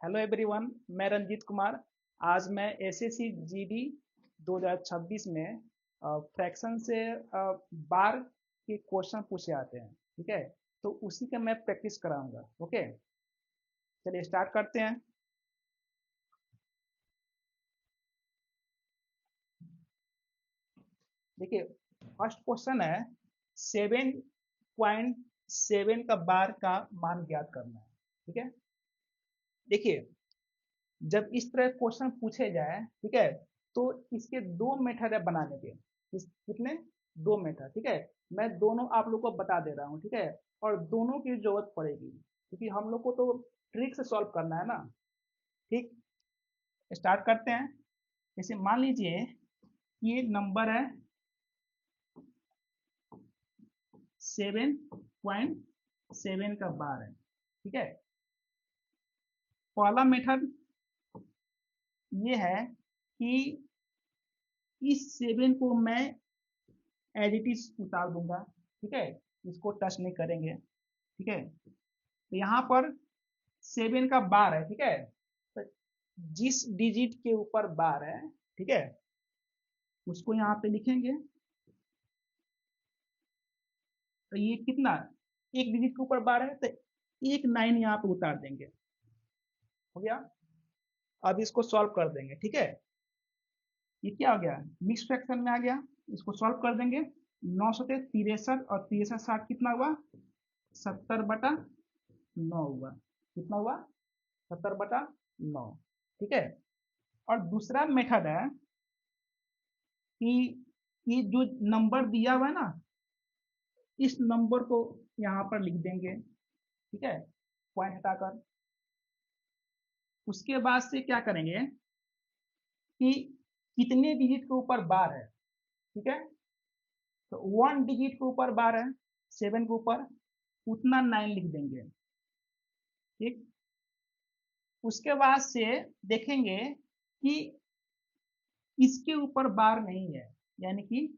Hello everyone, मैं रंजीत कुमार। आज मैं एसएससी जीडी 2026 में फ्रैक्शन से बार के क्वेश्चन पूछे आते हैं। ठीक है, तो उसी का मैं प्रैक्टिस कराऊंगा। ओके, चलिए स्टार्ट करते हैं। देखिए, फर्स्ट क्वेश्चन है 7.7 का बार का मान ज्ञात करना है। ठीक है, देखिए, जब इस तरह क्वेश्चन पूछे जाए, ठीक है, तो इसके दो मेथड है बनाने के। कितने? दो मेथड। ठीक है, मैं दोनों आप लोग को बता दे रहा हूँ। ठीक है, और दोनों की जरूरत पड़ेगी क्योंकि हम लोग को तो ट्रिक से सॉल्व करना है ना। ठीक, स्टार्ट करते हैं। जैसे मान लीजिए ये नंबर है 7.7 का बार है। ठीक है, पहला मेथड ये है कि इस 7 को मैं एज इट इज उतार दूंगा। ठीक है, इसको टच नहीं करेंगे। ठीक है, तो यहाँ पर 7 का बार है। ठीक है, तो जिस डिजिट के ऊपर बार है, ठीक है, उसको यहाँ पे लिखेंगे। तो ये कितना, एक डिजिट के ऊपर बार है तो एक 9 यहाँ पे उतार देंगे। हो गया। अब इसको सॉल्व कर देंगे। ठीक है, ये क्या हो गया, मिक्स फ्रैक्शन में आ गया। इसको सॉल्व कर देंगे। 9 से 63 और 63 60 कितना हुआ, 70/9 हुआ। कितना हुआ, 70/9। ठीक है, और दूसरा मेथड है कि ये जो नंबर दिया हुआ है ना, इस नंबर को यहाँ पर लिख देंगे। ठीक है, पॉइंट हटाकर। उसके बाद से क्या करेंगे कि कितने डिजिट के ऊपर बार है। ठीक है, तो 1 डिजिट के ऊपर बार है, 7 के ऊपर, उतना 9 लिख देंगे। ठीक, उसके बाद से देखेंगे कि इसके ऊपर बार नहीं है, यानी कि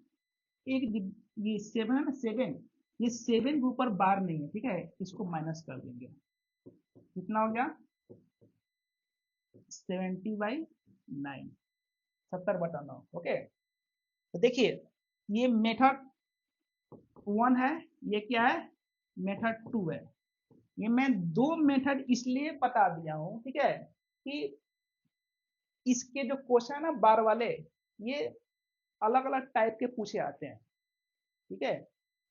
ये 7 है ना, 7, ये 7 के ऊपर बार नहीं है। ठीक है, इसको माइनस कर देंगे। कितना हो गया, 70/9, 70/9। ओके, तो देखिए, ये मेथड 1 है, ये क्या है, मेथड 2 है। ये मैं दो मेथड इसलिए बता दिया हूँ, ठीक है, कि इसके जो क्वेश्चन है ना बार वाले, ये अलग अलग टाइप के पूछे आते हैं। ठीक है,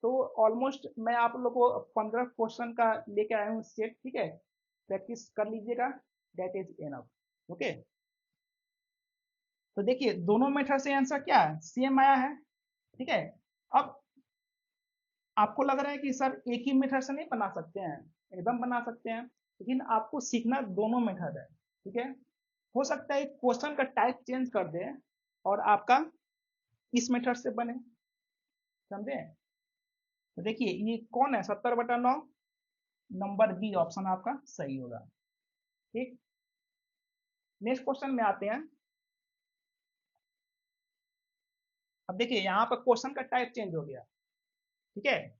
तो ऑलमोस्ट मैं आप लोग को 15 क्वेश्चन का लेके आया हूँ सेट। ठीक है, प्रैक्टिस कर लीजिएगा, दैट इज एनफ। ओके, तो देखिए दोनों मेथड से आंसर क्या है, सेम आया है। ठीक है, अब आपको लग रहा है कि सर एक ही मेथड से नहीं बना सकते हैं, एकदम बना सकते हैं, लेकिन आपको सीखना दोनों मेथड है। ठीक है, हो सकता है क्वेश्चन का टाइप चेंज कर दे और आपका इस मेथड से बने। समझे? तो देखिए ये कौन है, 70/9, नंबर बी ऑप्शन आपका सही होगा। ठीक, नेक्स्ट क्वेश्चन में आते हैं। अब देखिए यहाँ पर क्वेश्चन का टाइप चेंज हो गया। ठीक है,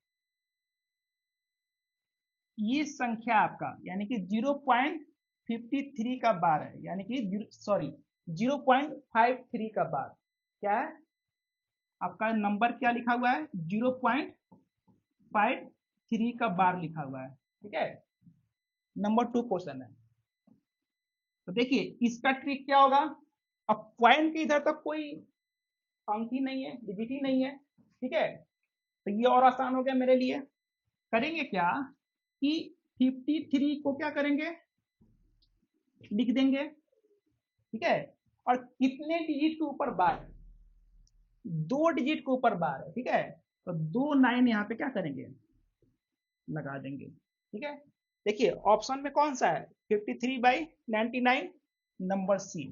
ये संख्या आपका यानी कि 0.53 का बार है, यानी कि सॉरी 0.53 का बार क्या है, आपका नंबर क्या लिखा हुआ है, 0.53 का बार लिखा हुआ है। ठीक है, नंबर 2 क्वेश्चन है। तो देखिए इसका ट्रिक क्या होगा, अब पॉइंट के इधर तक कोई अंक ही नहीं है, डिजिट ही नहीं है। ठीक है, तो ये और आसान हो गया मेरे लिए। करेंगे क्या कि 53 को क्या करेंगे, लिख देंगे। ठीक है, और कितने डिजिट के ऊपर बार है, 2 डिजिट के ऊपर बार है। ठीक है, तो 2 9 यहाँ पे क्या करेंगे, लगा देंगे। ठीक है, देखिए ऑप्शन में कौन सा है, 53/99, नंबर सी।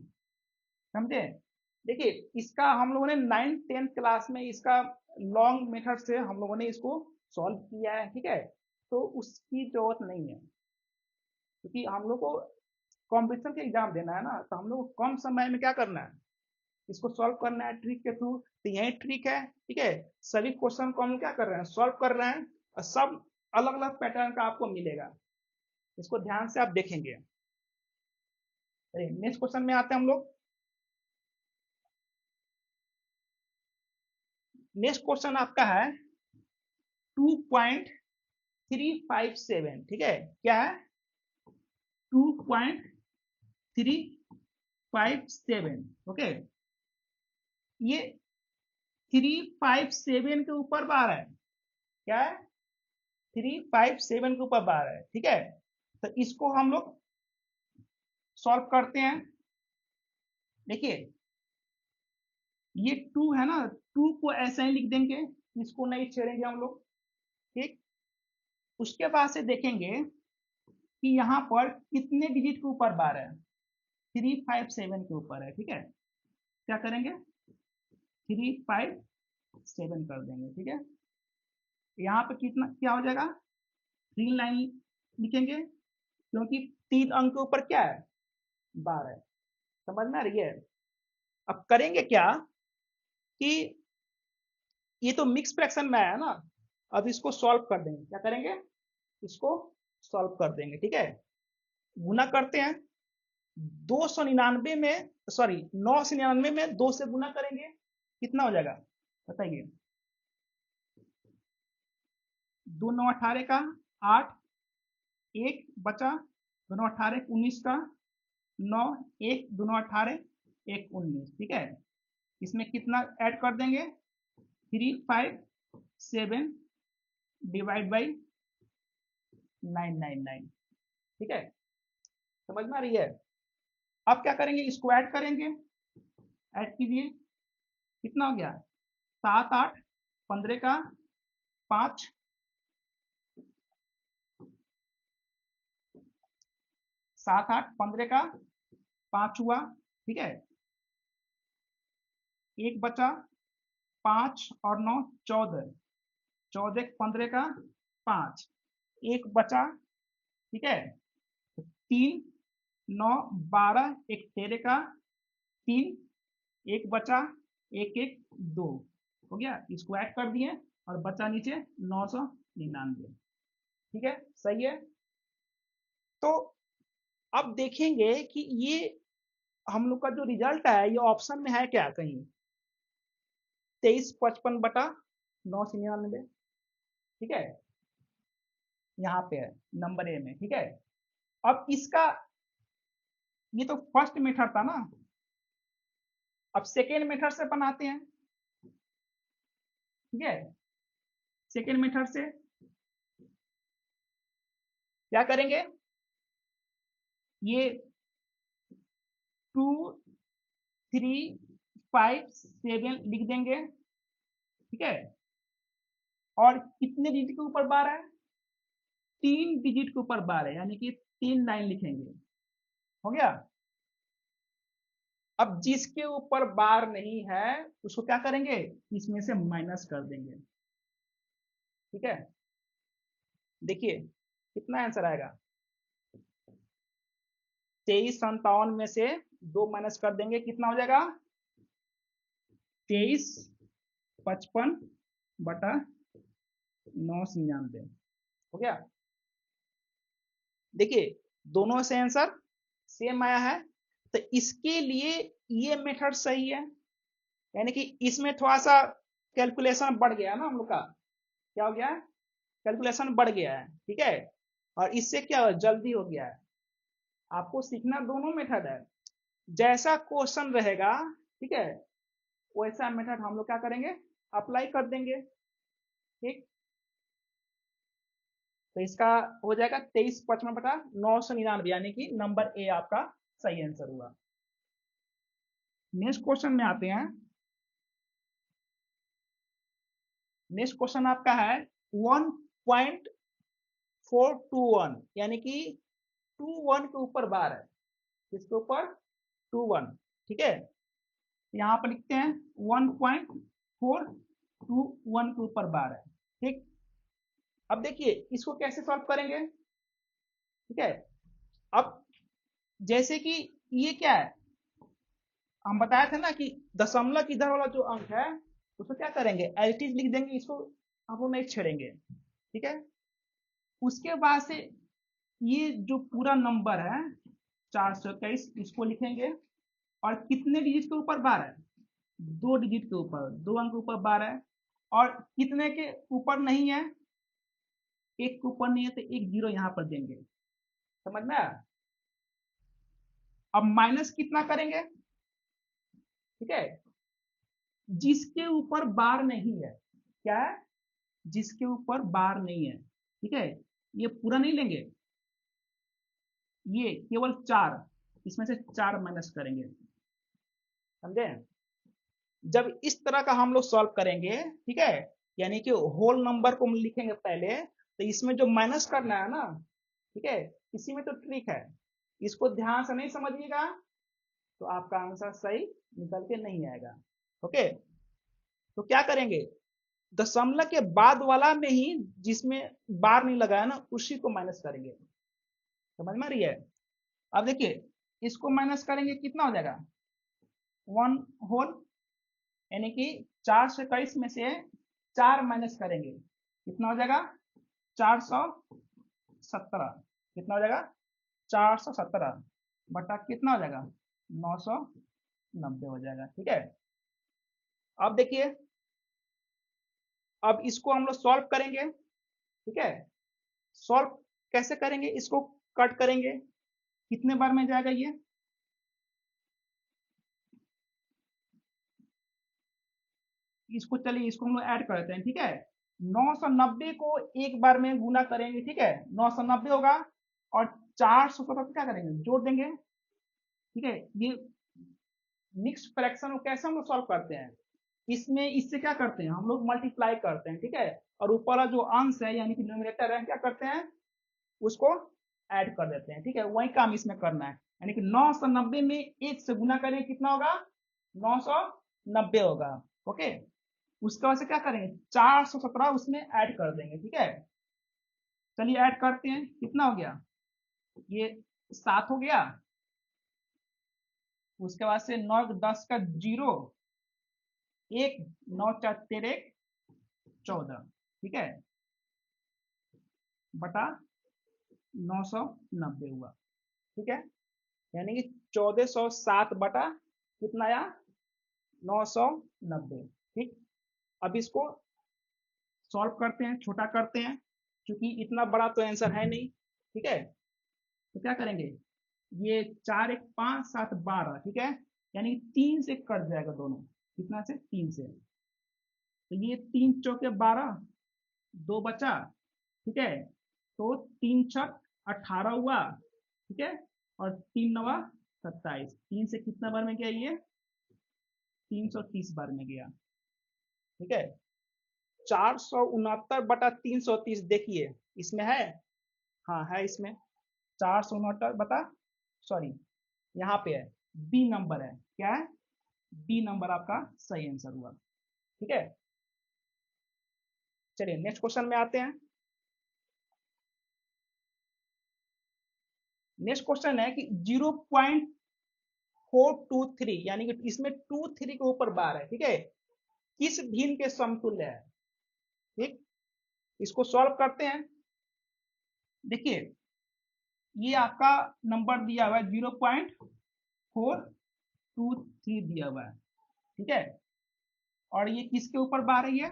समझे? देखिए इसका हम लोगों ने 9th 10th क्लास में इसका लॉन्ग मेथड से हम लोगों ने इसको सॉल्व किया है। ठीक है, तो उसकी जरूरत नहीं है क्योंकि हम लोग को कॉम्पिटिशन का एग्जाम देना है ना, तो हम लोग को कम समय में क्या करना है, इसको सॉल्व करना है ट्रिक के थ्रू। तो यही ट्रिक है। ठीक है, सभी क्वेश्चन को हम क्या कर रहे हैं, सॉल्व कर रहे हैं, और सब अलग अलग पैटर्न का आपको मिलेगा। इसको ध्यान से आप देखेंगे। नेक्स्ट क्वेश्चन में आते हैं हम लोग। नेक्स्ट क्वेश्चन आपका है 2.357, ठीक है, क्या है 2.357, ओके। ये 357 के ऊपर बार है, क्या है 357 के ऊपर बार है, ठीक है। तो इसको हम लोग सॉल्व करते हैं। देखिए ये 2 है ना, 2 को ऐसे ही लिख देंगे, इसको नहीं छेड़ेंगे हम लोग, ठीक। उसके बाद से देखेंगे कि यहाँ पर कितने डिजिट के ऊपर बार है, 357 के ऊपर है, ठीक है। क्या करेंगे 357 कर देंगे, ठीक है। यहाँ पे कितना क्या हो जाएगा, 3 लाइन लिखेंगे, क्योंकि 3 अंक के ऊपर क्या है बार है, समझ में आ रही है। अब करेंगे क्या कि ये तो मिक्स फ्रैक्शन में है ना, अब इसको सॉल्व कर देंगे, क्या करेंगे इसको सॉल्व कर देंगे, ठीक है। गुना करते हैं, 299 में, सॉरी 999 में 2 से गुना करेंगे, कितना हो जाएगा बताइए। 2 9 18 का 8, 1 बचा, 2 9 18 19 का 9, 1 2 9 18 1 19, ठीक है। इसमें कितना ऐड कर देंगे 357 डिवाइड बाई 999, ठीक है, समझ में आ रही है। अब क्या करेंगे इसको ऐड करेंगे, ऐड कीजिए, कितना हो गया 7 8 15 का 5, 7 8 15 का 5 हुआ, ठीक है। 1 बचा, 5 और 9 14, 14 15 का 5, 1 बचा, ठीक है। 3 9 12 1 13 का 3, 1 बचा, 1 1 2 हो गया, इसको ऐड कर दिए और बचा नीचे 999, ठीक है, सही है। तो अब देखेंगे कि ये हम लोग का जो रिजल्ट है ये ऑप्शन में है क्या कहीं, 2355 बटा 999, ठीक है, यहाँ पे है नंबर ए में, ठीक है। अब इसका ये तो फर्स्ट मेथड था ना, अब सेकेंड मेथड से बनाते हैं, ठीक है। सेकेंड मेथड से क्या करेंगे, ये 2357 लिख देंगे, ठीक है। और कितने डिजिट के ऊपर बार है, 3 डिजिट के ऊपर बार है, यानी कि 3 लाइन लिखेंगे, हो गया। अब जिसके ऊपर बार नहीं है उसको क्या करेंगे, इसमें से माइनस कर देंगे, ठीक है। देखिए कितना आंसर आएगा, 2357 में से 2 माइनस कर देंगे, कितना हो जाएगा 2355 बटा 999, हो गया। देखिए दोनों से आंसर सेम आया है, तो इसके लिए ये मेथड सही है, यानी कि इसमें थोड़ा सा कैलकुलेशन बढ़ गया ना हम लोग का, क्या हो गया कैलकुलेशन बढ़ गया है, ठीक है। और इससे क्या जल्दी हो गया है। आपको सीखना दोनों मेथड है, जैसा क्वेश्चन रहेगा, ठीक है, वैसा मेथड हम लोग क्या करेंगे अप्लाई कर देंगे, ठीक। तो इसका हो जाएगा 2355 बटा 999, यानी कि नंबर ए आपका सही आंसर हुआ। नेक्स्ट क्वेश्चन में आते हैं। नेक्स्ट क्वेश्चन आपका है 1.421, यानी कि 21 के ऊपर बार है, किसके ऊपर 21, ठीक है। यहाँ पर लिखते हैं 1.421 के ऊपर बार है, ठीक। अब देखिए इसको कैसे सॉल्व करेंगे, ठीक है। अब जैसे कि ये क्या है, हम बताया था ना कि दशमलव इधर वाला जो अंक है उसको क्या करेंगे एज इट इज लिख देंगे, इसको हम लोग नहीं छेड़ेंगे, ठीक है। उसके बाद से ये जो पूरा नंबर है 421 इसको लिखेंगे। और कितने डिजिट के ऊपर बार है? 2 डिजिट के ऊपर, 2 अंक के ऊपर बार है। और कितने के ऊपर नहीं है? 1 के ऊपर नहीं है, तो 1 0 यहाँ पर देंगे। समझ में आया? अब माइनस कितना करेंगे? ठीक है, जिसके ऊपर बार नहीं है। क्या है? जिसके ऊपर बार नहीं है। ठीक है, ये पूरा नहीं लेंगे, ये केवल 4, इसमें से 4 माइनस करेंगे। समझे? जब इस तरह का हम लोग सॉल्व करेंगे, ठीक है, यानी कि होल नंबर को हम लिखेंगे पहले, तो इसमें जो माइनस करना है ना, ठीक है, इसी में तो ट्रिक है। इसको ध्यान से नहीं समझिएगा तो आपका आंसर सही निकल के नहीं आएगा। ओके, तो क्या करेंगे? दशमलव के बाद वाला में ही जिसमें बार नहीं लगा है ना, उसी को माइनस करेंगे। समझ में आ रही है? अब देखिए, इसको माइनस करेंगे, कितना हो जाएगा? 1 होल, यानी कि 421 में से 4 माइनस करेंगे, कितना हो जाएगा? 417। कितना हो जाएगा? 417 बटा कितना हो जाएगा? 990 हो जाएगा। ठीक है, अब देखिए, अब इसको हम लोग सॉल्व करेंगे। ठीक है, सॉल्व कैसे करेंगे? इसको कट करेंगे, कितने बार में जाएगा ये? इसको चलिए, इसको हम लोग ऐड करते हैं। ठीक है, 990 को एक बार में गुना करेंगे। ठीक है, 990 होगा, और 417 क्या करेंगे? जोड़ देंगे। ठीक है, ये मिक्स फ्रैक्शन को कैसे हम लोग सॉल्व करते हैं? इसमें इससे क्या करते हैं? हम लोग मल्टीप्लाई करते हैं। ठीक है, और ऊपर वाला जो अंश है यानी कि न्यूमरेटर है, क्या करते हैं? उसको ऐड कर देते हैं। ठीक है, वही काम इसमें करना है, यानी कि 990 में 1 से गुना करेंगे, कितना होगा? 990 होगा। ओके, उसके बाद से क्या करेंगे? 417 उसमें ऐड कर देंगे। ठीक है, चलिए ऐड करते हैं, कितना हो गया? ये 7 हो गया। उसके बाद से 9 10 का 0, 1 9 4 13 14। ठीक है, बटा 990 हुआ। ठीक है, यानी कि 1407 बटा कितना आया? 990। ठीक, अब इसको सॉल्व करते हैं, छोटा करते हैं, क्योंकि इतना बड़ा तो आंसर है नहीं। ठीक है, तो क्या करेंगे? ये 4 1 5 7 12। ठीक है, यानी 3 से कट जाएगा दोनों। कितना से? 3 से। तो ये 3 चौके 12, 2 बचा। ठीक है, तो 3 छक 18 हुआ। ठीक है, और 3 नवा 27। 3 से कितना बार में गया ये? 330 बार में गया। ठीक है, 469 बटा 330, देखिए इसमें है। हाँ है इसमें, 469 बटा, सॉरी यहाँ पे है, बी नंबर है। क्या है? बी नंबर आपका सही आंसर हुआ। ठीक है, चलिए नेक्स्ट क्वेश्चन में आते हैं। नेक्स्ट क्वेश्चन है कि 0.423, यानी कि इसमें 23 के ऊपर बार है। ठीक है, किस भिन्न के समतुल्य है? ठीक, इसको सॉल्व करते हैं। देखिए, ये आपका नंबर दिया हुआ है 0.423 दिया हुआ है। ठीक है, और ये किसके ऊपर बार है? ये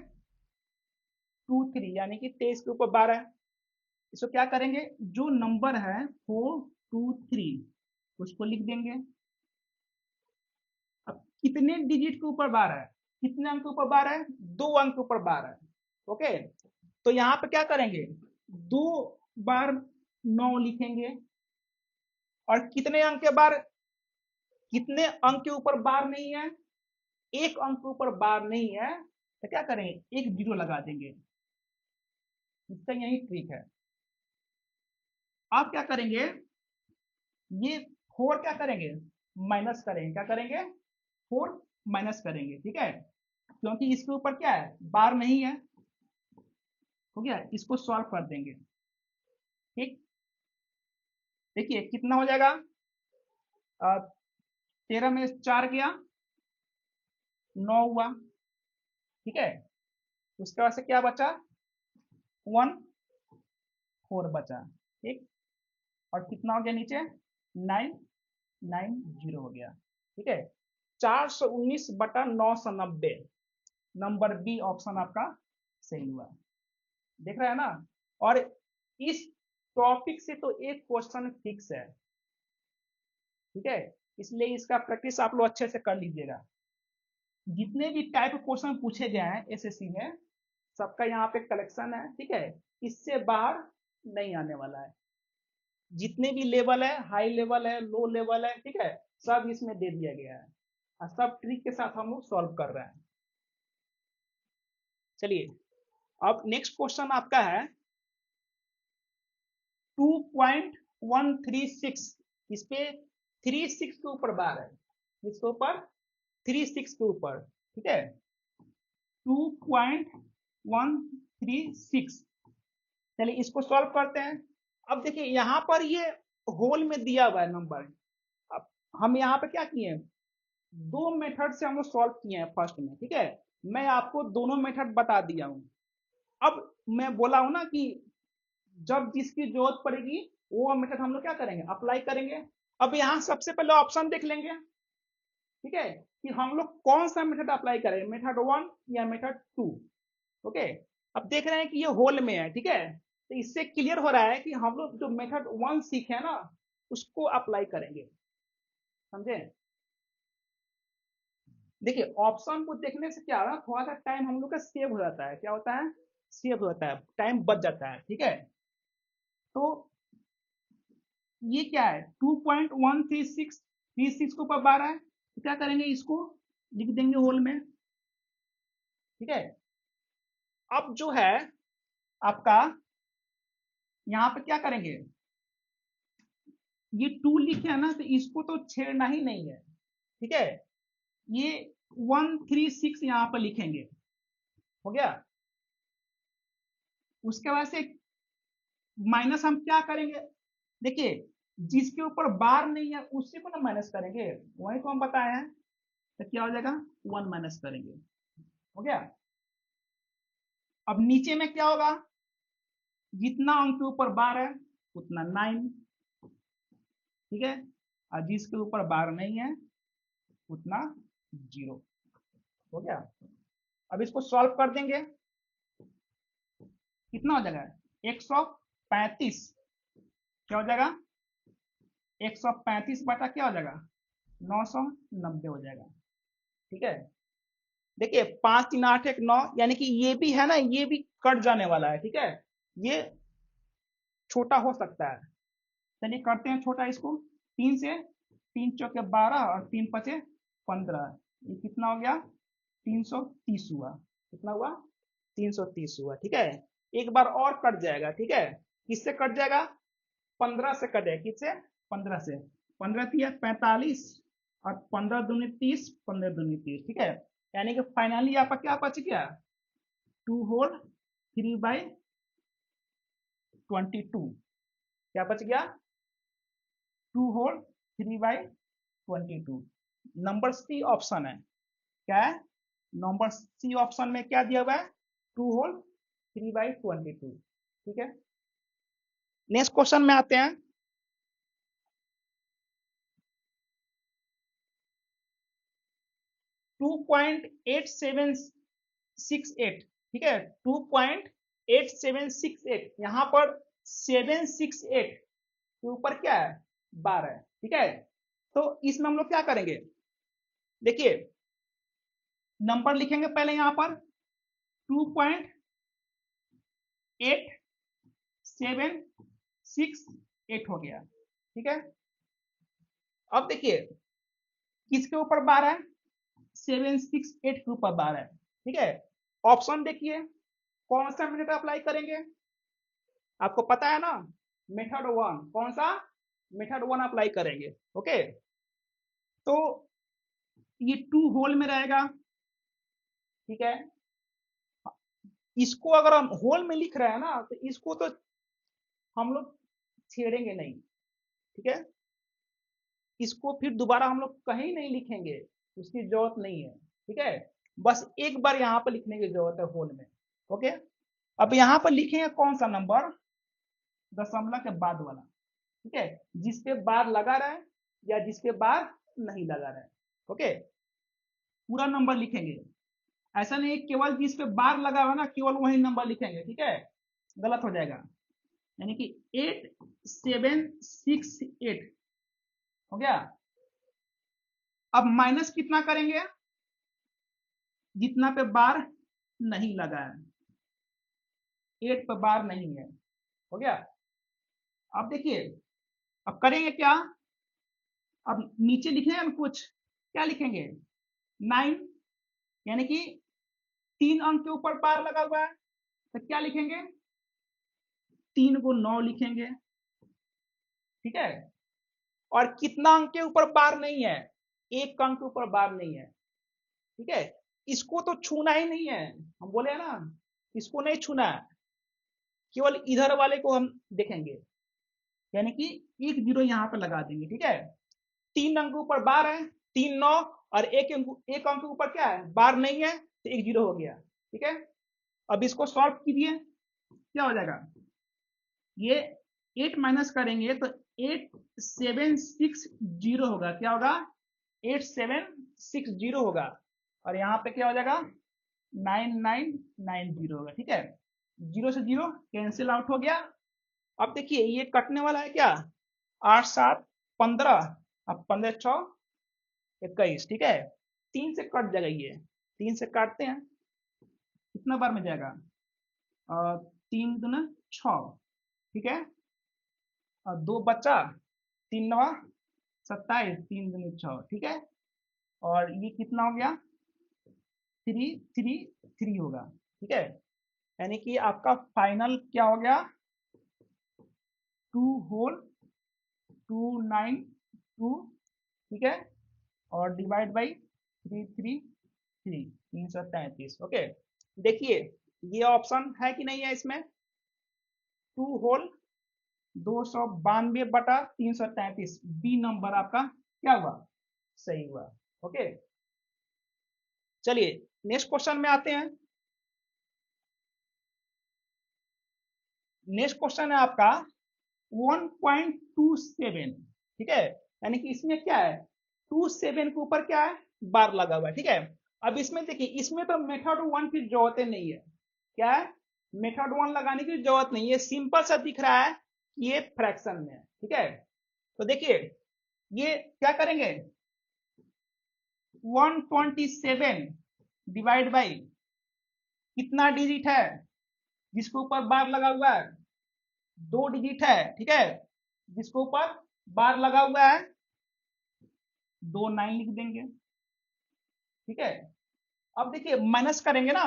23, यानी कि 23 के ऊपर बार है। इसको क्या करेंगे? जो नंबर है 423, उसको लिख देंगे। अब कितने डिजिट के ऊपर बार है? कितने अंक के ऊपर बार है? 2 अंक के ऊपर बार है। ओके, तो यहाँ पे क्या करेंगे? 2 बार 9 लिखेंगे। और कितने अंक के बार, कितने अंक के ऊपर बार नहीं है? 1 अंक के ऊपर बार नहीं है, तो क्या करेंगे? 1 0 लगा देंगे। इसका यही ट्रिक है। आप क्या करेंगे? ये 4 क्या करेंगे? माइनस करेंगे। क्या करेंगे? 4 माइनस करेंगे। ठीक है, क्योंकि इसके ऊपर क्या है? बार नहीं है। हो गया, इसको सॉल्व कर देंगे। ठीक, देखिए कितना हो जाएगा? 13 में 4 गया, 9 हुआ। ठीक है, उसके बाद से क्या बचा? 1 4 बचा। ठीक, और कितना हो गया नीचे? 9 90 हो गया। ठीक है, 419/990, नंबर बी ऑप्शन आपका सही हुआ। देख रहे हैं ना। और इस टॉपिक से तो एक क्वेश्चन फिक्स है। ठीक है, इसलिए इसका प्रैक्टिस आप लोग अच्छे से कर लीजिएगा। जितने भी टाइप क्वेश्चन पूछे गए हैं एसएससी में, सबका यहाँ पे कलेक्शन है। ठीक है, इससे बाहर नहीं आने वाला है। जितने भी लेवल है, हाई लेवल है, लो लेवल है, ठीक है, सब इसमें दे दिया गया है और सब ट्रिक के साथ हम लोग सॉल्व कर रहे हैं। चलिए, अब नेक्स्ट क्वेश्चन आपका है 2.136। इस पे 36 के ऊपर बार है, इसके ऊपर 36 के ऊपर। ठीक है, 2.136। चलिए इसको सॉल्व करते हैं। अब देखिए यहाँ पर ये होल में दिया हुआ है नंबर। अब हम यहाँ पे क्या किए, दो मेथड से हम लोग सॉल्व किए हैं फर्स्ट में। ठीक है, मैं आपको दोनों मेथड बता दिया हूं। अब मैं बोला हूं ना कि जब जिसकी जरूरत पड़ेगी वो मेथड हम लोग क्या करेंगे, अप्लाई करेंगे। अब यहाँ सबसे पहले ऑप्शन देख लेंगे। ठीक है, कि हम लोग कौन सा मेथड अप्लाई करें, मेथड 1 या मेथड 2। ओके, अब देख रहे हैं कि ये होल में है। ठीक है, तो इससे क्लियर हो रहा है कि हम लोग जो मेथड 1 सीखे ना उसको अप्लाई करेंगे। समझे। देखिए ऑप्शन को देखने से क्या होगा, थोड़ा सा टाइम हम लोग का सेव हो जाता है। क्या होता है, सेव हो जाता है, टाइम बच जाता है। ठीक है, तो ये क्या है 2.136 के ऊपर 12 है, तो क्या करेंगे, इसको लिख देंगे होल में। ठीक है, अब जो है आपका यहाँ पे क्या करेंगे, ये 2 लिखे है ना, तो इसको तो छेड़ना ही नहीं है। ठीक है, ये 136 यहाँ पर लिखेंगे। हो गया। उसके बाद से माइनस हम क्या करेंगे, देखिए जिसके ऊपर बार नहीं है उसी को ना माइनस करेंगे, वही तो हम बताए हैं। तो क्या हो जाएगा, 1 माइनस करेंगे। हो गया। अब नीचे में क्या होगा, जितना अंक के ऊपर बार है उतना 9। ठीक है, और जिसके ऊपर बार नहीं है उतना 0। हो गया। अब इसको सॉल्व कर देंगे, कितना हो जाएगा 135। क्या हो जाएगा, 135 बटा क्या हो जाएगा 990 हो जाएगा। ठीक है, देखिए 5 3 8 1 9, यानी कि ये भी है ना, ये भी कट जाने वाला है। ठीक है, ये छोटा हो सकता है। चलिए करते हैं छोटा इसको। 3 से 3 चौके 12 और 3 पचे 15, ये कितना हो गया 330 हुआ। कितना हुआ 330 हुआ। ठीक है, एक बार और कट जाएगा। ठीक है, किससे कट जाएगा, 15 से कटे, किससे 15 से। 15 तिया 45 और 15 दूनी 30, 15 दूनी 30। ठीक है, यानी कि फाइनली आपका क्या बच गया 2 होल 3/22। क्या बच गया 2 होल 3/22। नंबर सी ऑप्शन है। क्या है, नंबर सी ऑप्शन में क्या दिया हुआ है 2 होल 3/22। ठीक है, नेक्स्ट क्वेश्चन में आते हैं। 2.8768। ठीक है, 2.8768, यहां पर 768 के ऊपर क्या है 12 है। ठीक है, तो इसमें हम लोग क्या करेंगे, देखिए नंबर लिखेंगे पहले यहां पर 2.8768 हो गया। ठीक है, अब देखिए किसके ऊपर 12 है, 768 के ऊपर 12 है। ठीक है, ऑप्शन देखिए कौन सा मेथड अप्लाई करेंगे, आपको पता है ना मेथड 1। कौन सा, मेथड 1 अप्लाई करेंगे। ओके, तो ये 2 होल में रहेगा। ठीक है, इसको अगर हम होल में लिख रहे हैं ना तो इसको तो हम लोग छेड़ेंगे नहीं। ठीक है, इसको फिर दोबारा हम लोग कहीं नहीं लिखेंगे, उसकी जरूरत नहीं है। ठीक है, बस एक बार यहाँ पर लिखने की जरूरत है होल में। ओके, अब यहाँ पर लिखेंगे कौन सा नंबर, दशमलव के बाद वाला। ठीक है, जिस पे बार लगा रहा है या जिसके बार नहीं लगा रहा है। ओके, पूरा नंबर लिखेंगे, ऐसा नहीं केवल जिस पे बार लगा हुआ ना केवल वही नंबर लिखेंगे, ठीक है, गलत हो जाएगा। यानी कि 8768 हो गया। अब माइनस कितना करेंगे, जितना पे बार नहीं लगा है, 8 पे बार नहीं है, हो गया। अब देखिए, अब करेंगे क्या, अब नीचे लिखेंगे हम कुछ, क्या लिखेंगे 9, यानी कि 3 अंक के ऊपर बार लगा हुआ है, तो क्या लिखेंगे 3 को 9 लिखेंगे, ठीक है। और कितना अंक के ऊपर बार नहीं है, 1 अंक के ऊपर बार नहीं है, ठीक है। इसको तो छूना ही नहीं है, हम बोले ना इसको नहीं छूना है, केवल इधर वाले को हम देखेंगे, यानी कि 1 0 यहाँ पे लगा देंगे, ठीक है। 3 अंक के ऊपर बार है, 3 9, और एक अंक के ऊपर क्या है बार नहीं है, तो 1 0 हो गया, ठीक है। अब इसको सॉल्व कीजिए, क्या हो जाएगा, ये 8 माइनस करेंगे तो 8760 होगा, क्या होगा 8760 होगा, और यहाँ पे क्या हो जाएगा 9990 होगा, ठीक है। 0 से 0 कैंसिल आउट हो गया। अब देखिए ये कटने वाला है क्या, 8 7 15, अब 15 6 21, ठीक है। 3 से कट जाएगा, ये 3 से काटते हैं, कितना बार में जाएगा 3 दूना 6, ठीक है। और 2 बचा, 3 9 27, 3 दूनी 6, ठीक है। और ये कितना हो गया 3 3 3 होगा, ठीक है। यानी कि आपका फाइनल क्या हो गया 2 होल 292, ठीक है, और डिवाइड बाई 333, 333। ओके, देखिए ये ऑप्शन है कि नहीं है इसमें, 2 होल 292/333, बी नंबर आपका क्या हुआ, सही हुआ। ओके, चलिए नेक्स्ट क्वेश्चन में आते हैं। नेक्स्ट क्वेश्चन है आपका 1.27, ठीक है। यानी कि इसमें क्या है 27 के ऊपर क्या है बार लगा हुआ है, ठीक है। अब इसमें देखिए, इसमें तो मेथड 1 की जरूरत नहीं है, क्या है मेथड 1 लगाने की जरूरत नहीं है, सिंपल सा दिख रहा है ये फ्रैक्शन में है, ठीक है। तो देखिए ये क्या करेंगे 127 डिवाइड बाई कितना डिजिट है जिसके ऊपर बार लगा हुआ है, 2 डिजिट है, ठीक है। जिसके ऊपर बार लगा हुआ है 2 9 लिख देंगे, ठीक है। अब देखिए माइनस करेंगे ना,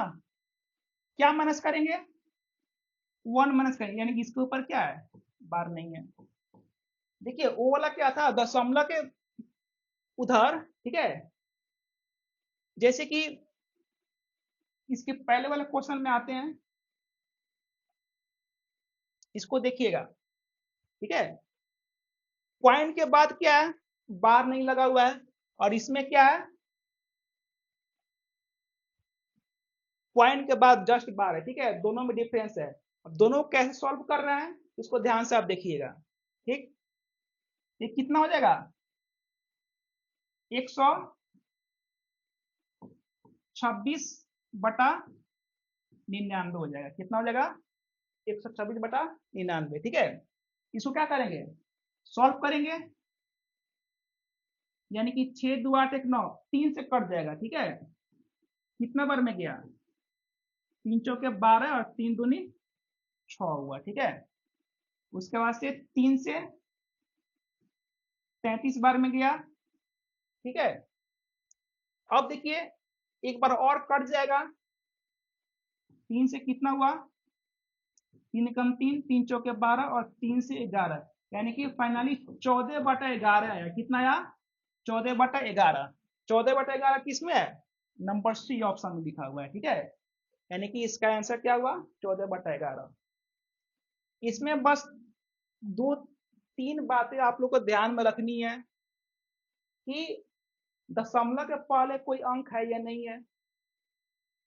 क्या माइनस करेंगे 1 माइनस करेंगे, यानी कि इसके ऊपर क्या है बार नहीं है। देखिए वो वाला क्या था दशमलव के उधर, ठीक है। जैसे कि इसके पहले वाले क्वेश्चन में आते हैं, इसको देखिएगा, ठीक है। पॉइंट के बाद क्या है बार नहीं लगा हुआ है, और इसमें क्या है पॉइंट के बाद जस्ट बार है, ठीक है। दोनों में डिफरेंस है। अब दोनों को कैसे सॉल्व कर रहे हैं इसको ध्यान से आप देखिएगा, ठीक। ये कितना हो जाएगा 126/99 हो जाएगा, कितना हो जाएगा 126/99, ठीक है। इसको क्या करेंगे सॉल्व करेंगे, यानी कि 6 2 8 1 9, 3 से कट जाएगा, ठीक है। कितना बार में गया 3 चौके 12 और 3 दूनी 6 हुआ, ठीक है। उसके बाद से 3 से 33 बार में गया, ठीक है। अब देखिए एक बार और कट जाएगा, 3 से कितना हुआ 3 कम 3, 3 चौके 12 और 3 से 11, यानी कि फाइनली 14/11 आया, कितना आया 14/11। 14/11 किस में है नंबर सी ऑप्शन में लिखा हुआ है, ठीक है। यानी कि इसका आंसर क्या हुआ 14/11। इसमें बस 2 3 बातें आप लोग को ध्यान में रखनी है कि दशमलव के पहले कोई अंक है या नहीं है।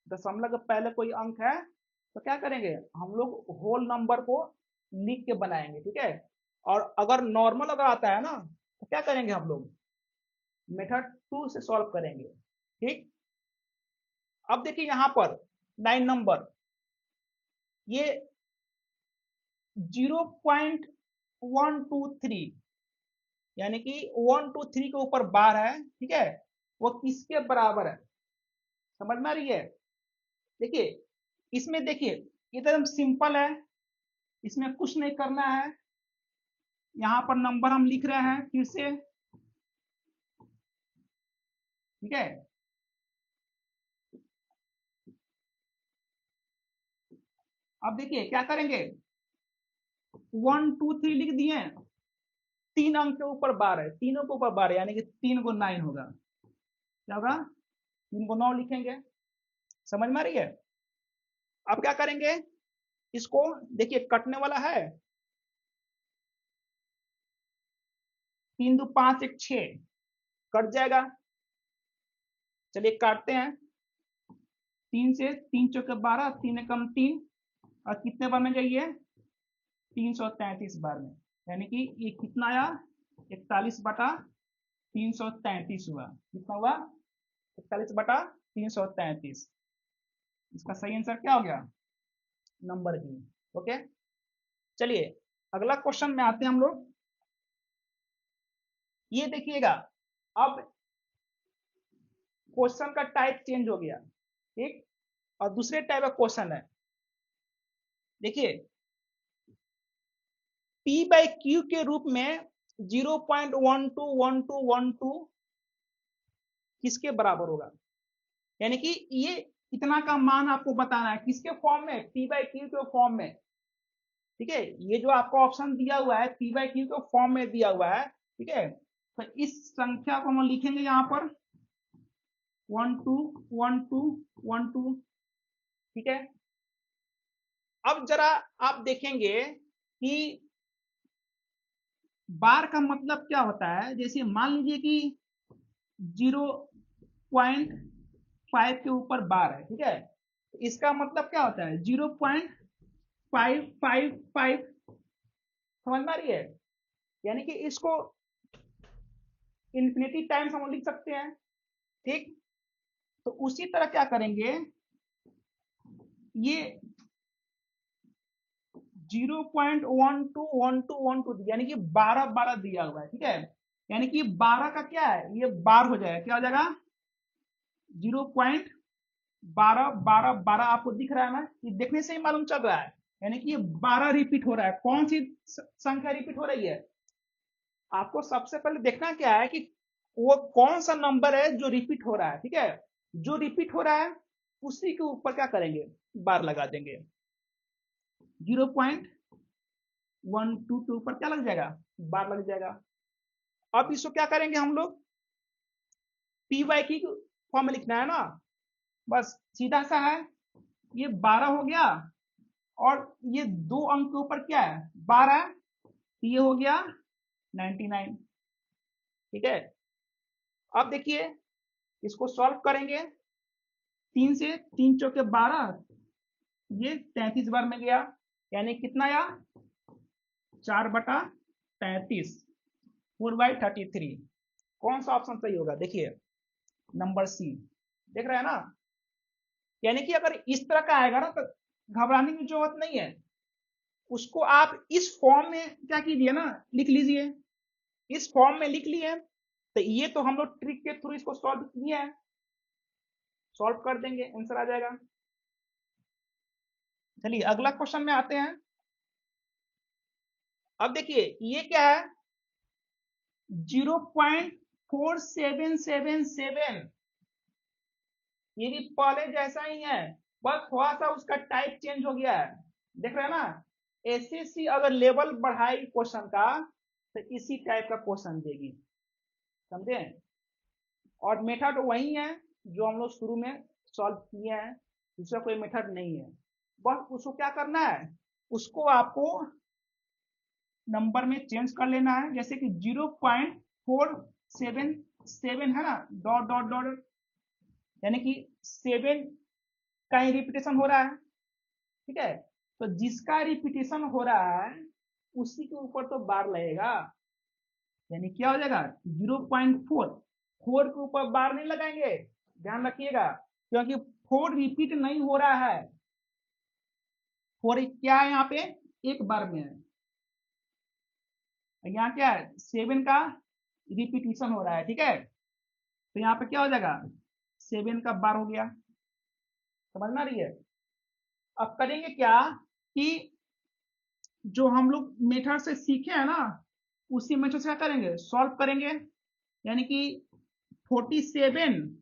दशमलव के पहले कोई अंक है तो क्या करेंगे हम लोग होल नंबर को लिख के बनाएंगे, ठीक है। और अगर नॉर्मल अगर आता है ना तो क्या करेंगे हम लोग, मेथड 2 से सॉल्व करेंगे। ठीक, अब देखिए यहां पर 9 नंबर, ये 0.123 यानी कि 123 के ऊपर बार है, ठीक है, वो किसके बराबर है, समझ में आ रही है। देखिए इसमें देखिए एकदम सिंपल है, इसमें कुछ नहीं करना है, यहाँ पर नंबर हम लिख रहे हैं फिर से, ठीक है। अब देखिए क्या करेंगे, 123 लिख दिए, 3 अंक के ऊपर बार है, तीनों के ऊपर बार है, यानी कि 3 को 9 होगा, क्या होगा, 3 को 9 लिखेंगे, समझ में आ रही है। अब क्या करेंगे, इसको देखिए कटने वाला है, 3 2 5 1 6 कट जाएगा। चलिए काटते हैं, 3 से 3 चौके 12, 3 एकम 3, और कितने बार में जाइए, 333 बार में, यानी कि ये कितना आया, 41/333 हुआ, कितना हुआ, 41/333। इसका सही आंसर क्या हो गया, नंबर बी। ओके, चलिए अगला क्वेश्चन में आते हैं हम लोग। ये देखिएगा, अब क्वेश्चन का टाइप चेंज हो गया, ठीक, और दूसरे टाइप का क्वेश्चन है। देखिए P बाई क्यू के रूप में 0.121212 किसके बराबर होगा, यानी कि ये इतना का मान आपको बताना है, किसके फॉर्म में, P बाई क्यू के फॉर्म में, ठीक है। ये जो आपको ऑप्शन दिया हुआ है P बाई क्यू के फॉर्म में दिया हुआ है, ठीक है। तो इस संख्या को हम लिखेंगे यहाँ पर 1 2 1 2 1 2, ठीक है। अब जरा आप देखेंगे कि बार का मतलब क्या होता है, जैसे मान लीजिए कि 0.5 के ऊपर बार है, ठीक है, इसका मतलब क्या होता है, 0.555, समझ में आ रही है, यानी कि इसको इन्फिनिटी टाइम्स हम लिख सकते हैं, ठीक। तो उसी तरह क्या करेंगे, ये 0.121212 यानी कि 12 दिया हुआ है, ठीक है, यानी कि 12 का क्या है, ये बार हो जाएगा, क्या हो जाएगा, 0.12 आपको दिख रहा है ना, ये देखने से ही मालूम चल रहा है, यानी कि ये 12 रिपीट हो रहा है। कौन सी संख्या रिपीट हो रही है, आपको सबसे पहले देखना क्या है कि वो कौन सा नंबर है जो रिपीट हो रहा है, ठीक है, जो रिपीट हो रहा है उसी के ऊपर क्या करेंगे, बार लगा देंगे। 0.12 के ऊपर क्या लग जाएगा, बार लग जाएगा। अब इसको क्या करेंगे हम लोग, पी वाई की फॉर्म में लिखना है ना, बस सीधा सा है, ये 12 हो गया, और ये 2 अंक के ऊपर क्या है, 12, तो ये हो गया 99, ठीक है। अब देखिए इसको सॉल्व करेंगे, 3 से 3 चौके 12, ये 33 बार में गया, यानी कितना आया, 4/33, 4/33। कौन सा ऑप्शन सही होगा, देखिए नंबर सी, देख रहे हैं ना, यानी कि अगर इस तरह का आएगा ना तो घबराने की जरूरत नहीं है, उसको आप इस फॉर्म में क्या कीजिए ना, लिख लीजिए, इस फॉर्म में लिख लिए, तो ये तो हम लोग ट्रिक के थ्रू इसको सॉल्व किए हैं, सॉल्व कर देंगे, आंसर आ जाएगा। चलिए अगला क्वेश्चन में आते हैं। अब देखिए ये क्या है, 0.4777, ये भी पहले जैसा ही है, बस थोड़ा सा उसका टाइप चेंज हो गया है, देख रहे हैं ना। एसएससी अगर लेवल बढ़ाई क्वेश्चन का तो इसी टाइप का क्वेश्चन देगी, समझे, और मेथड वही है जो हम लोग शुरू में सॉल्व किए हैं, दूसरा कोई मेथड नहीं है, बस उसको क्या करना है, उसको आपको नंबर में चेंज कर लेना है, जैसे कि 0.477 है ना, डॉट डॉट डॉट, यानी कि 7 का ही रिपीटेशन हो रहा है, ठीक है, तो जिसका रिपीटेशन हो रहा है उसी के ऊपर तो बार लगेगा, यानी क्या हो जाएगा 0.4। 4 के ऊपर बार नहीं लगाएंगे, ध्यान रखिएगा, क्योंकि 4 रिपीट नहीं हो रहा है। 4 क्या है यहाँ पे, एक बार में है। यहाँ क्या है 7 का रिपीटिशन हो रहा है, ठीक है। तो यहाँ पे क्या हो जाएगा 7 का बार हो गया, समझ में आ रही है। अब करेंगे क्या कि जो हम लोग मेथड से सीखे हैं ना, उसी मेथड से क्या करेंगे, सॉल्व करेंगे। यानी कि 47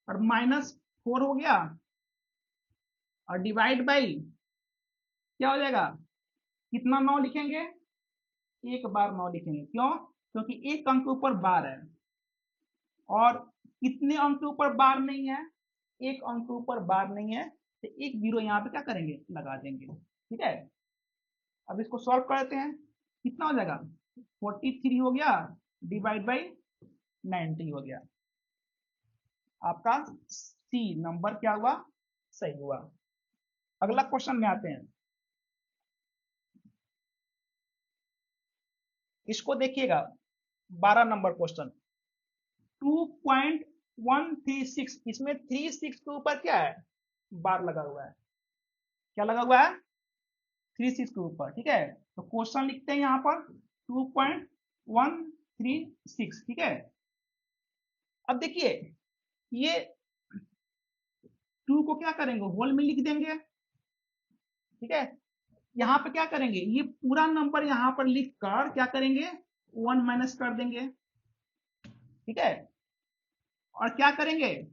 और -4 हो गया, और डिवाइड बाई क्या हो जाएगा, कितना 9 लिखेंगे, एक बार 9 लिखेंगे। क्यों, क्योंकि एक अंक के ऊपर बार है, और कितने अंक के ऊपर बार नहीं है, एक अंक के ऊपर बार नहीं है, तो एक जीरो यहाँ पे क्या करेंगे, लगा देंगे, ठीक है। अब इसको सॉल्व करते हैं, कितना हो जाएगा 43 हो गया, डिवाइड बाई 90 हो गया। आपका सी नंबर क्या हुआ, सही हुआ। अगला क्वेश्चन में आते हैं, इसको देखिएगा 12 नंबर क्वेश्चन। 2.136, इसमें 36 के ऊपर क्या है, बार लगा हुआ है। क्या लगा हुआ है, 36 के ऊपर, ठीक है। तो क्वेश्चन लिखते हैं यहाँ पर 2.136, ठीक है। अब देखिए ये 2 को क्या करेंगे, होल में लिख देंगे, ठीक है। यहाँ पे क्या करेंगे, ये पूरा नंबर यहाँ पर लिख कर क्या करेंगे, 1 माइनस कर देंगे, ठीक है। और क्या करेंगे,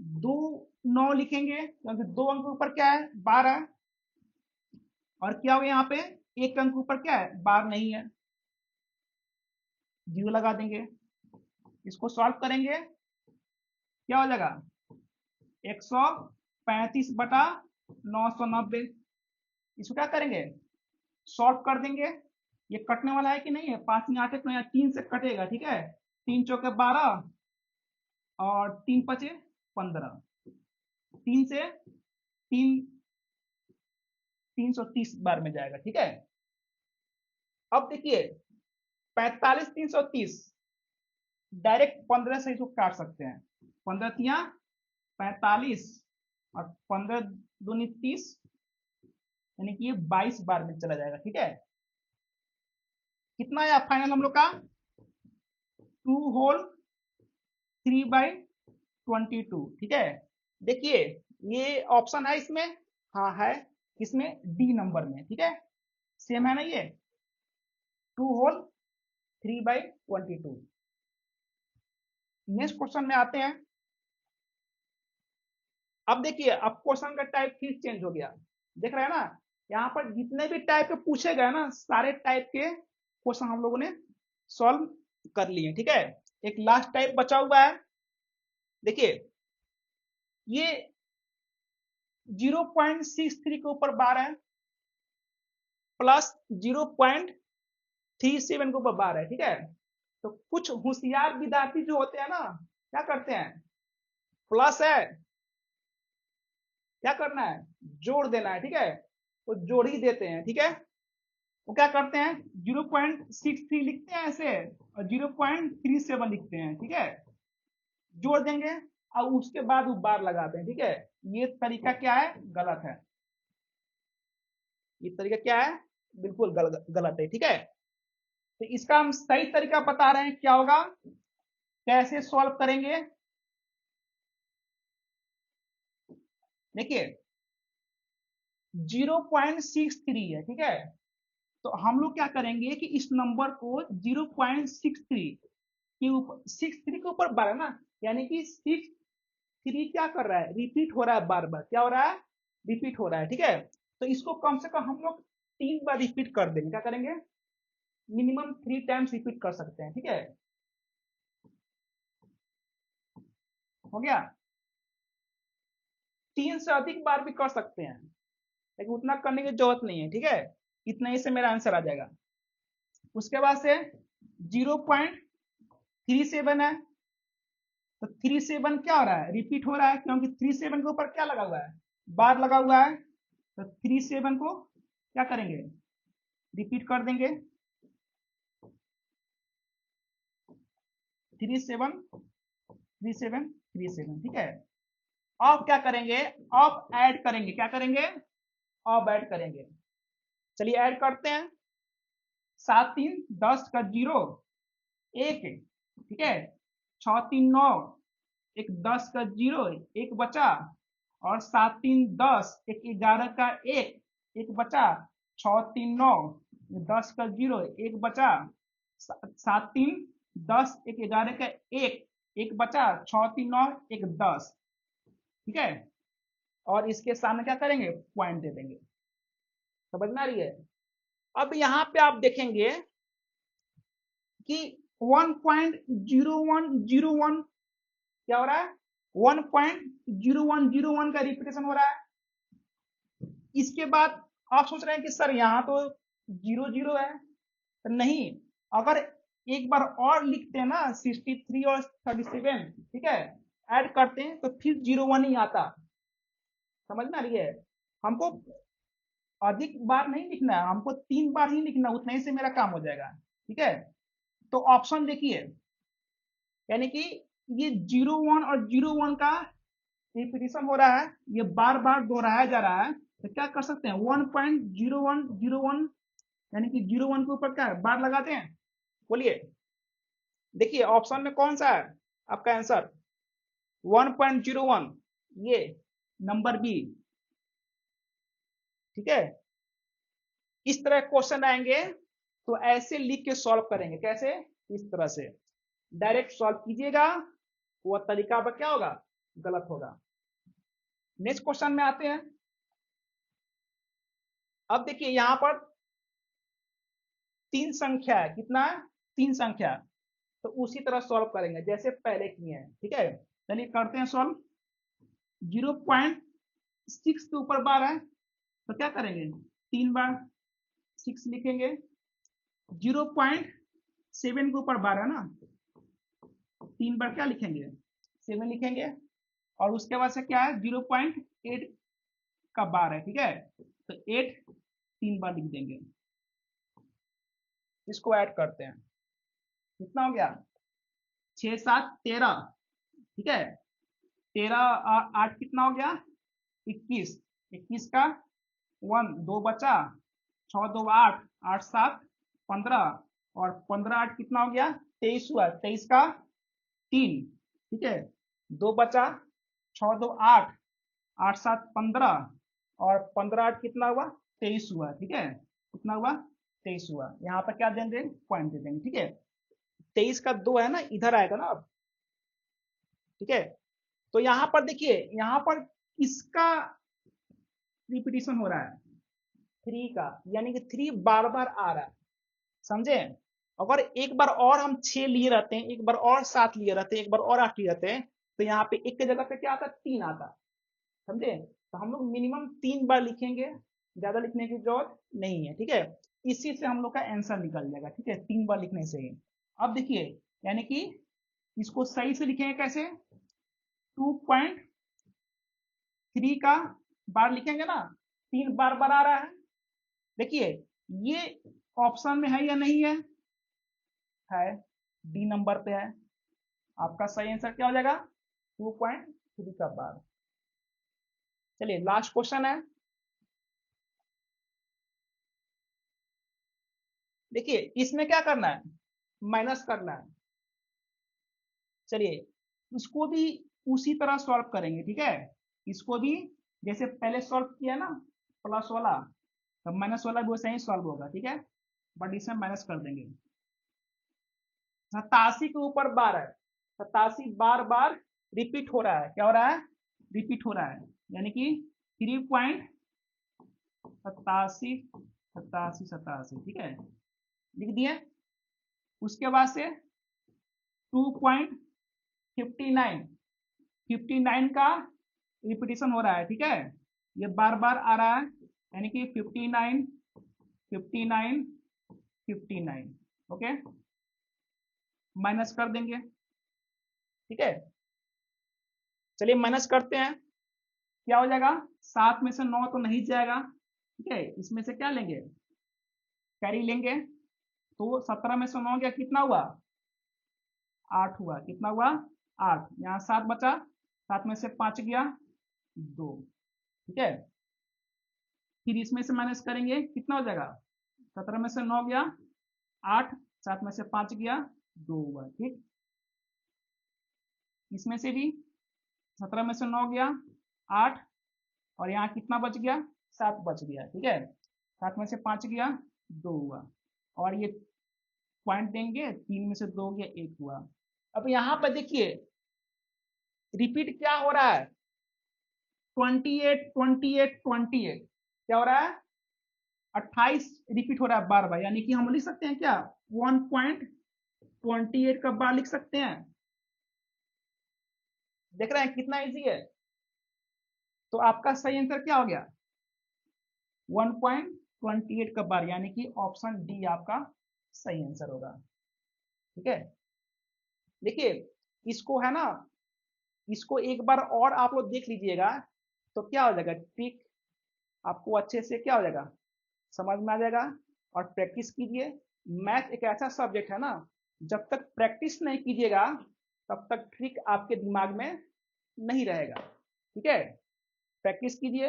2 9 लिखेंगे, क्योंकि 2 अंक ऊपर क्या है, 12। और क्या हो यहाँ पे, एक अंक ऊपर क्या है, बार नहीं है, 0 लगा देंगे। इसको सॉल्व करेंगे, क्या हो जाएगा 135/990। इसको क्या करेंगे, सॉल्व कर देंगे। ये कटने वाला है कि नहीं है, 5 में 8 है, 3 से कटेगा, ठीक है। 3 चौके 12 और 3 पचे 15, 3 से 330 बार में जाएगा, ठीक है। अब देखिए 45 330, डायरेक्ट 15 से इसको काट सकते हैं, 15 तिया 45 और 15 दूनी 30, यानी कि ये 22 बार में चला जाएगा, ठीक है। कितना आया फाइनल हम लोग का, 2 होल 3/22, ठीक है। देखिए ये ऑप्शन है इसमें, हाँ है, किसमें, डी नंबर में, ठीक है। सेम है ना ये, 2 होल 3/22। नेक्स्ट क्वेश्चन में आते हैं। अब देखिए अब क्वेश्चन का टाइप फिर चेंज हो गया, देख रहे हैं ना, यहाँ पर जितने भी टाइप के पूछे गए ना, सारे टाइप के क्वेश्चन हम लोगों ने सॉल्व कर लिए, ठीक है। एक लास्ट टाइप बचा हुआ है, देखिए ये 0.63 के ऊपर बार है, प्लस 0.37 के ऊपर बार है, ठीक है। तो कुछ होशियार विद्यार्थी जो होते हैं ना, क्या करते हैं, प्लस है, क्या करना है, जोड़ देना है, ठीक है। तो जोड़ ही देते हैं, ठीक है। वो क्या करते हैं 0.63 लिखते हैं ऐसे, और 0.37 लिखते हैं, ठीक है। जोड़ देंगे और उसके बाद वो बार लगाते हैं, ठीक है। ये तरीका क्या है, गलत है। ये तरीका क्या है, बिल्कुल गलत है, ठीक है। तो इसका हम सही तरीका बता रहे हैं, क्या होगा, कैसे सॉल्व करेंगे। देखिए 0.63 है, ठीक है। तो हम लोग क्या करेंगे कि इस नंबर को 0.63 के ऊपर, 63 के ऊपर बार है ना, यानी कि 63 क्या कर रहा है, रिपीट हो रहा है, बार बार क्या हो रहा है, रिपीट हो रहा है, ठीक है। तो इसको कम से कम हम लोग 3 बार रिपीट कर देंगे, क्या करेंगे, मिनिमम 3 टाइम्स रिपीट कर सकते हैं, ठीक है। हो गया, 3 से अधिक बार भी कर सकते हैं, लेकिन उतना करने की जरूरत नहीं है, ठीक है। इतना ही से मेरा आंसर आ जाएगा। उसके बाद से 0.37 है, तो 37 क्या हो रहा है, रिपीट हो रहा है, क्योंकि 37 के ऊपर क्या लगा हुआ है, बार लगा हुआ है। तो 37 को क्या करेंगे, रिपीट कर देंगे। 373737, ठीक है। अब क्या करेंगे, अब ऐड करेंगे, क्या करेंगे, अब ऐड करेंगे। चलिए ऐड करते हैं। 7 3 10 का 0 1, ठीक है। 6 3 9, एक 10 का 0 1 बचा, और 7 3 10, एक 11 का 1 1 बचा, 6 3 9, 10 का 0 1 बचा, 7 3 10, एक 11 का 1 1 बचा, 6 3 9 1 10, ठीक है। और इसके सामने क्या करेंगे, पॉइंट दे देंगे। समझ में आ रही है। अब यहाँ पे आप देखेंगे कि 1.0101 क्या हो रहा है, 1.0101 का रिपीटेशन हो रहा है। इसके बाद आप सोच रहे हैं कि सर यहाँ तो 0 है, तो नहीं, अगर एक बार और लिखते हैं ना 63 और 37, ठीक है, ऐड करते हैं तो फिर 01 ही आता। समझ में आ रही है। हमको अधिक बार नहीं लिखना है, हमको 3 बार ही लिखना, उतना ही से मेरा काम हो जाएगा, ठीक है। तो ऑप्शन देखिए, यानी कि ये 01 और 01 का रिपीटिशन हो रहा है, ये बार बार दोहराया जा रहा है, तो क्या कर सकते हैं 1.0101, यानी कि 01 के ऊपर क्या है, बार लगाते हैं। बोलिए, देखिए ऑप्शन में कौन सा है आपका आंसर, 1.01, ये नंबर बी, ठीक है। इस तरह क्वेश्चन आएंगे तो ऐसे लिख के सॉल्व करेंगे, कैसे, इस तरह से डायरेक्ट सॉल्व कीजिएगा, वो तरीका अब क्या होगा, गलत होगा। नेक्स्ट क्वेश्चन में आते हैं। अब देखिए यहां पर 3 संख्या है, कितना है, 3 संख्या, तो उसी तरह सॉल्व करेंगे जैसे पहले किए हैं, ठीक है। चलिए करते हैं सॉल्व। 0.6 के ऊपर बार है, तो क्या करेंगे, 3 बार 6 लिखेंगे। 0.7 के ऊपर बार है ना, 3 बार क्या लिखेंगे, 7 लिखेंगे। और उसके बाद से क्या है, 0.8 का बार है, ठीक है, तो 8 3 बार लिख देंगे। इसको ऐड करते हैं, कितना हो गया, 6 7 13, ठीक है। 13 और 8 कितना हो गया, 21, 21 का 1 2 बचा, 6 2 8, 8 7 15, और 15 8 कितना हो गया, 23 हुआ, 23 का 3, ठीक है। 2 बचा, 6 2 8, 8 7 15, और 15 8 कितना हुआ, 23 हुआ, ठीक है। कितना हुआ, 23 हुआ। यहाँ पर क्या देंगे, पॉइंट दे देंगे, ठीक है। 23 का 2 है ना, इधर आएगा ना अब, ठीक है। तो यहाँ पर देखिए, यहाँ पर किसका रिपीटिशन हो रहा है, 3 का, यानी कि 3 बार बार आ रहा है, समझे। अगर एक बार और हम 6 लिए रहते हैं, एक बार और 7 लिए रहते हैं, एक बार और 8 लिए रहते हैं, तो यहाँ पे 1 की जगह पे क्या आता, 3 आता, समझे। तो हम लोग मिनिमम 3 बार लिखेंगे, ज्यादा लिखने की जरूरत नहीं है, ठीक है। इसी से हम लोग का आंसर निकल जाएगा, ठीक है, 3 बार लिखने से ही। अब देखिए, यानी कि इसको सही से लिखेंगे कैसे, 2.3 का बार लिखेंगे ना, 3 बार बार आ रहा है। देखिए ये ऑप्शन में है या नहीं है, डी नंबर पे है। आपका सही आंसर क्या हो जाएगा, 2.3 का बार। चलिए लास्ट क्वेश्चन है। देखिए इसमें क्या करना है, माइनस करना है। चलिए इसको भी उसी तरह सॉल्व करेंगे, ठीक है। इसको भी जैसे पहले सॉल्व किया ना, प्लस वाला, तो माइनस वाला भी वैसे ही सॉल्व होगा, ठीक है। बट इसमें माइनस कर देंगे। 87 के ऊपर बार है, 87 बार बार रिपीट हो रहा है, क्या हो रहा है, रिपीट हो रहा है, यानी कि 3.87 ठीक है, लिख दिए। उसके बाद से 2.59 का रिपीटिशन हो रहा है, ठीक है। ये बार बार आ रहा है, यानी कि 59 59 59, ओके, माइनस कर देंगे, ठीक है। चलिए माइनस करते हैं, क्या हो जाएगा, 7 में से 9 तो नहीं जाएगा, ठीक है। इसमें से क्या लेंगे, कैरी लेंगे, तो 17 में से 9 गया, कितना हुआ 8 हुआ, कितना हुआ 8, यहाँ 7 बचा, 7 में से 5 गया 2, ठीक है। फिर इसमें से माइनस करेंगे, कितना हो जाएगा 17 में से 9 गया 8, 7 में से 5 गया 2 हुआ, ठीक। इसमें से भी 17 में से 9 गया 8, और यहाँ कितना बच गया 7 बच गया, ठीक है। 7 में से 5 गया 2 हुआ, और ये पॉइंट देंगे, 3 में से 2 गया 1 हुआ। अब यहाँ पर देखिए रिपीट क्या हो रहा है, 28 28 28, क्या हो रहा है 28 रिपीट हो रहा है बार बार, यानी कि हम लिख सकते हैं क्या 1.28 का बार लिख सकते हैं। देख रहे हैं कितना इजी है। तो आपका सही आंसर क्या हो गया 1.28 का बार, यानी कि ऑप्शन डी आपका सही आंसर होगा, ठीक है। देखिए इसको है ना, इसको एक बार और आप लोग देख लीजिएगा तो क्या हो जाएगा, ट्रिक आपको अच्छे से क्या हो जाएगा समझ में आ जाएगा। और प्रैक्टिस कीजिए। मैथ एक ऐसा सब्जेक्ट है ना, जब तक प्रैक्टिस नहीं कीजिएगा तब तक ट्रिक आपके दिमाग में नहीं रहेगा, ठीक है। प्रैक्टिस कीजिए,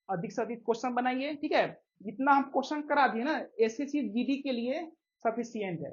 अधिक से अधिक क्वेश्चन बनाइए, ठीक है। जितना हम क्वेश्चन करा दिए ना एसएससी जीडी के लिए सफिशिएंट है।